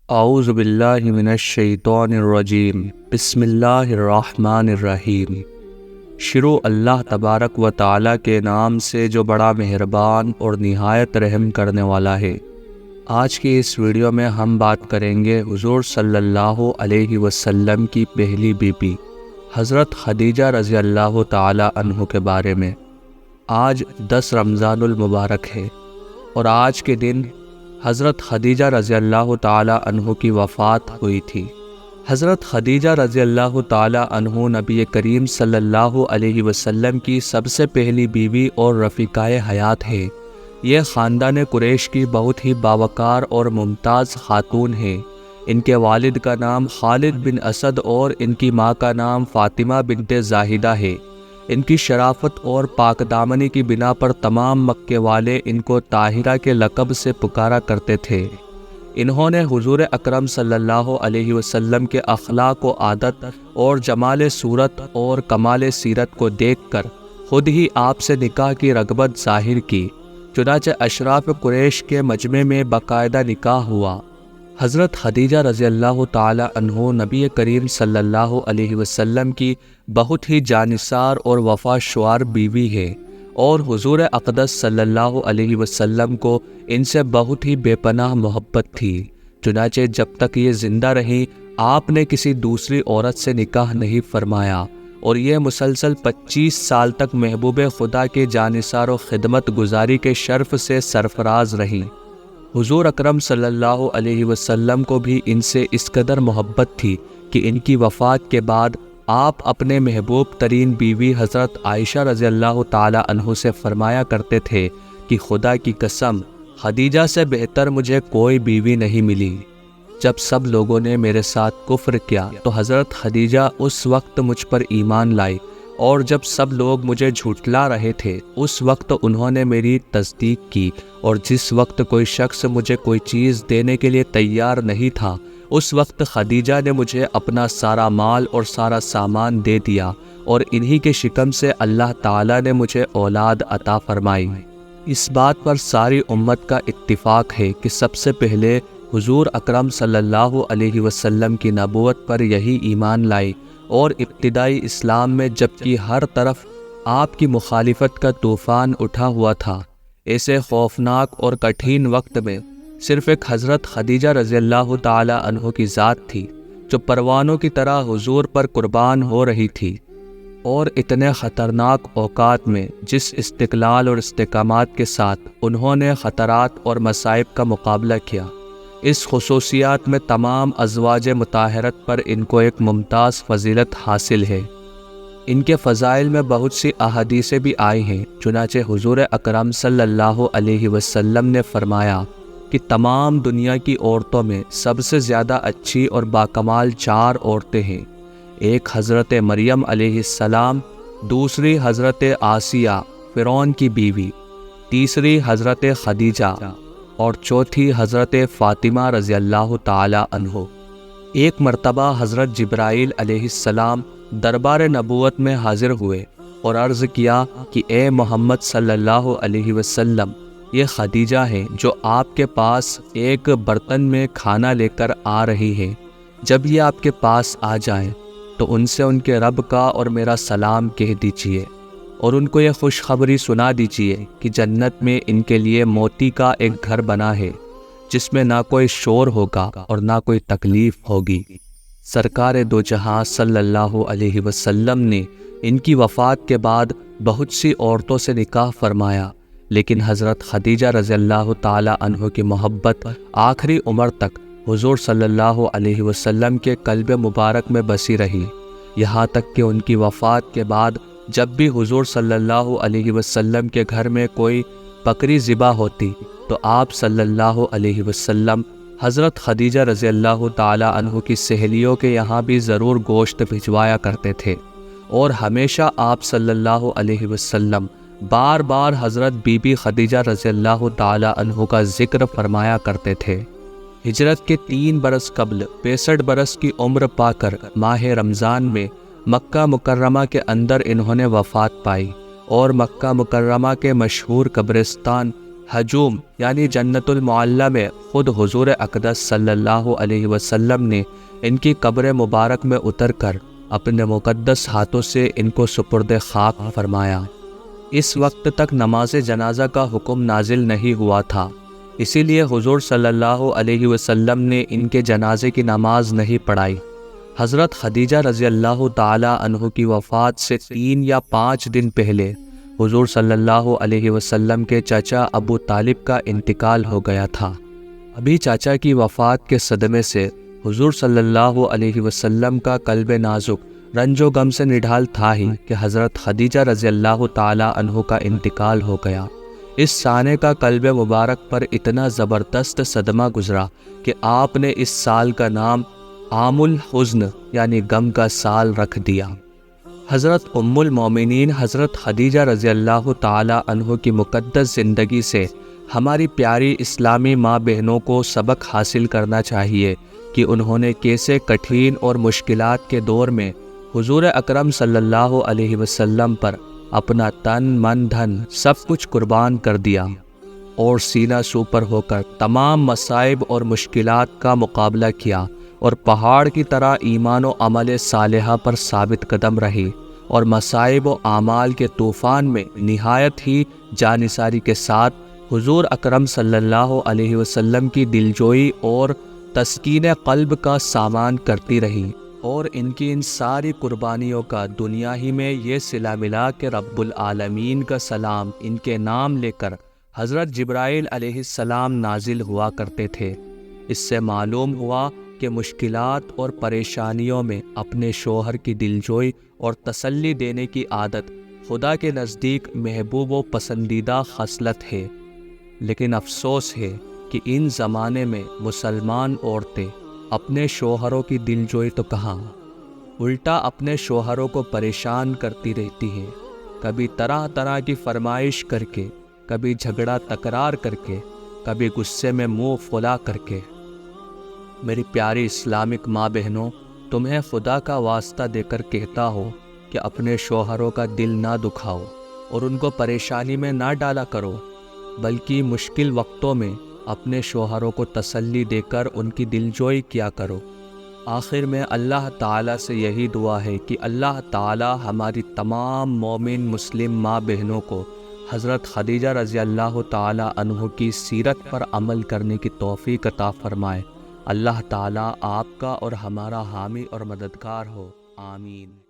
اعوذ باللہ من الشیطان الرجیم بسم اللہ الرحمن الرحیم۔ شروع اللہ تبارک و تعالیٰ کے نام سے جو بڑا مہربان اور نہایت رحم کرنے والا ہے۔ آج کی اس ویڈیو میں ہم بات کریں گے حضور صلی اللہ علیہ وسلم کی پہلی بیوی حضرت خدیجہ رضی اللہ تعالیٰ عنہ کے بارے میں۔ آج 10 رمضان المبارک ہے اور آج کے دن حضرت خدیجہ رضی اللہ تعالیٰ عنہ کی وفات ہوئی تھی۔ حضرت خدیجہ رضی اللہ تعالیٰ عنہ نبی کریم صلی اللہ علیہ وسلم کی سب سے پہلی بیوی اور رفیقائے حیات ہے۔ یہ خاندان قریش کی بہت ہی باوقار اور ممتاز خاتون ہے۔ ان کے والد کا نام خالد بن اسد اور ان کی ماں کا نام فاطمہ بنت زاہدہ ہے۔ ان کی شرافت اور پاک دامنی کی بنا پر تمام مکے والے ان کو طاہرہ کے لقب سے پکارا کرتے تھے۔ انہوں نے حضور اکرم صلی اللہ علیہ وسلم کے اخلاق و عادت اور جمال صورت اور کمال سیرت کو دیکھ کر خود ہی آپ سے نکاح کی رغبت ظاہر کی، چنانچہ اشراف قریش کے مجمع میں باقاعدہ نکاح ہوا۔ حضرت خدیجہ رضی اللہ تعالی عنہ نبی کریم صلی اللہ علیہ وسلم کی بہت ہی جانثار اور وفا شعار بیوی ہے اور حضور اقدس صلی اللہ علیہ وسلم کو ان سے بہت ہی بے پناہ محبت تھی، چنانچہ جب تک یہ زندہ رہیں آپ نے کسی دوسری عورت سے نکاح نہیں فرمایا اور یہ مسلسل 25 سال تک محبوب خدا کے جانثار و خدمت گزاری کے شرف سے سرفراز رہیں۔ حضور اکرم صلی اللہ علیہ وسلم کو بھی ان سے اس قدر محبت تھی کہ ان کی وفات کے بعد آپ اپنے محبوب ترین بیوی حضرت عائشہ رضی اللہ تعالی عنہ سے فرمایا کرتے تھے کہ خدا کی قسم خدیجہ سے بہتر مجھے کوئی بیوی نہیں ملی۔ جب سب لوگوں نے میرے ساتھ کفر کیا تو حضرت خدیجہ اس وقت مجھ پر ایمان لائی، اور جب سب لوگ مجھے جھٹلا رہے تھے اس وقت انہوں نے میری تصدیق کی، اور جس وقت کوئی شخص مجھے کوئی چیز دینے کے لیے تیار نہیں تھا اس وقت خدیجہ نے مجھے اپنا سارا مال اور سارا سامان دے دیا، اور انہی کے شکم سے اللہ تعالیٰ نے مجھے اولاد عطا فرمائی۔ اس بات پر ساری امت کا اتفاق ہے کہ سب سے پہلے حضور اکرم صلی اللہ علیہ وسلم کی نبوت پر یہی ایمان لائی، اور ابتدائی اسلام میں جبکہ ہر طرف آپ کی مخالفت کا طوفان اٹھا ہوا تھا، ایسے خوفناک اور کٹھین وقت میں صرف ایک حضرت خدیجہ رضی اللہ تعالی عنہ کی ذات تھی جو پروانوں کی طرح حضور پر قربان ہو رہی تھی، اور اتنے خطرناک اوقات میں جس استقلال اور استقامت کے ساتھ انہوں نے خطرات اور مصائب کا مقابلہ کیا، اس خصوصیات میں تمام ازواج مطہرات پر ان کو ایک ممتاز فضیلت حاصل ہے۔ ان کے فضائل میں بہت سی احادیثیں بھی آئی ہیں، چنانچہ حضور اکرم صلی اللہ علیہ وسلم نے فرمایا کہ تمام دنیا کی عورتوں میں سب سے زیادہ اچھی اور باکمال 4 عورتیں ہیں۔ ایک حضرت مریم علیہ السلام، دوسری حضرت آسیہ فرعون کی بیوی، تیسری حضرت خدیجہ اور چوتھی حضرت فاطمہ رضی اللہ تعالی عنہ۔ ایک مرتبہ حضرت جبرائیل علیہ السلام دربار نبوت میں حاضر ہوئے اور عرض کیا کہ اے محمد صلی اللہ علیہ وسلم، یہ خدیجہ ہیں جو آپ کے پاس ایک برتن میں کھانا لے کر آ رہی ہے، جب یہ آپ کے پاس آ جائیں تو ان سے ان کے رب کا اور میرا سلام کہہ دیجیے، اور ان کو یہ خوشخبری سنا دیجیے کہ جنت میں ان کے لیے موتی کا ایک گھر بنا ہے جس میں نہ کوئی شور ہوگا اور نہ کوئی تکلیف ہوگی۔ سرکار دو جہاں صلی اللہ علیہ وسلم نے ان کی وفات کے بعد بہت سی عورتوں سے نکاح فرمایا، لیکن حضرت خدیجہ رضی اللہ تعالی عنہ کی محبت آخری عمر تک حضور صلی اللہ علیہ وسلم کے قلب مبارک میں بسی رہی، یہاں تک کہ ان کی وفات کے بعد جب بھی حضور صلی اللہ علیہ وسلم کے گھر میں کوئی بکری ذبح ہوتی تو آپ صلی اللہ علیہ وسلم حضرت خدیجہ رضی اللہ تعالی عنہ کی سہیلیوں کے یہاں بھی ضرور گوشت بھجوایا کرتے تھے، اور ہمیشہ آپ صلی اللہ علیہ وسلم بار بار حضرت بی بی خدیجہ رضی اللہ تعالی عنہ کا ذکر فرمایا کرتے تھے۔ ہجرت کے 3 برس قبل 65 برس کی عمر پا کر ماہ رمضان میں مکہ مکرمہ کے اندر انہوں نے وفات پائی، اور مکہ مکرمہ کے مشہور قبرستان ہجوم یعنی جنت المعلیٰ میں خود حضور اقدس صلی اللہ علیہ وسلم نے ان کی قبر مبارک میں اتر کر اپنے مقدس ہاتھوں سے ان کو سپرد خاک فرمایا۔ اس وقت تک نماز جنازہ کا حکم نازل نہیں ہوا تھا، اسی لیے حضور صلی اللہ علیہ وسلم نے ان کے جنازے کی نماز نہیں پڑھائی۔ حضرت خدیجہ رضی اللہ تعالی عنہ کی وفات سے 3 یا 5 دن پہلے حضور صلی اللہ علیہ وسلم کے چچا ابو طالب کا انتقال ہو گیا تھا۔ ابھی چاچا کی وفات کے صدمے سے حضور صلی اللہ علیہ وسلم کا قلب نازک رنج و غم سے نڈھال تھا ہی کہ حضرت خدیجہ رضی اللہ تعالی عنہ کا انتقال ہو گیا۔ اس سانے کا قلب مبارک پر اتنا زبردست صدمہ گزرا کہ آپ نے اس سال کا نام عام الحزن یعنی غم کا سال رکھ دیا۔ حضرت ام المومنین حضرت خدیجہ رضی اللہ تعالی عنہ کی مقدس زندگی سے ہماری پیاری اسلامی ماں بہنوں کو سبق حاصل کرنا چاہیے کہ انہوں نے کیسے کٹھین اور مشکلات کے دور میں حضور اکرم صلی اللہ علیہ وسلم پر اپنا تن من دھن سب کچھ قربان کر دیا اور سینہ سوپر ہو کر تمام مصائب اور مشکلات کا مقابلہ کیا اور پہاڑ کی طرح ایمان و عمل صالحہ پر ثابت قدم رہی اور مصائب و اعمال کے طوفان میں نہایت ہی جانثاری کے ساتھ حضور اکرم صلی اللہ علیہ وسلم کی دلجوئی اور تسکین قلب کا سامان کرتی رہی، اور ان کی ان ساری قربانیوں کا دنیا ہی میں یہ صلہ ملا کہ رب العالمین کا سلام ان کے نام لے کر حضرت جبرائیل علیہ السلام نازل ہوا کرتے تھے۔ اس سے معلوم ہوا کہ مشکلات اور پریشانیوں میں اپنے شوہر کی دلجوئی اور تسلی دینے کی عادت خدا کے نزدیک محبوب و پسندیدہ خصلت ہے، لیکن افسوس ہے کہ ان زمانے میں مسلمان عورتیں اپنے شوہروں کی دلجوئی تو کہاں، الٹا اپنے شوہروں کو پریشان کرتی رہتی ہیں، کبھی طرح طرح کی فرمائش کر کے، کبھی جھگڑا تکرار کر کے، کبھی غصے میں منہ پھلا کر کے۔ میری پیاری اسلامک ماں بہنوں، تمہیں خدا کا واسطہ دے کر کہتا ہو کہ اپنے شوہروں کا دل نہ دکھاؤ اور ان کو پریشانی میں نہ ڈالا کرو، بلکہ مشکل وقتوں میں اپنے شوہروں کو تسلی دے کر ان کی دلجوئی کیا کرو۔ آخر میں اللہ تعالیٰ سے یہی دعا ہے کہ اللہ تعالیٰ ہماری تمام مومن مسلم ماں بہنوں کو حضرت خدیجہ رضی اللہ تعالیٰ عنہ کی سیرت پر عمل کرنے کی توفیق عطا فرمائے۔ اللہ تعالیٰ آپ کا اور ہمارا حامی اور مددگار ہو، آمین۔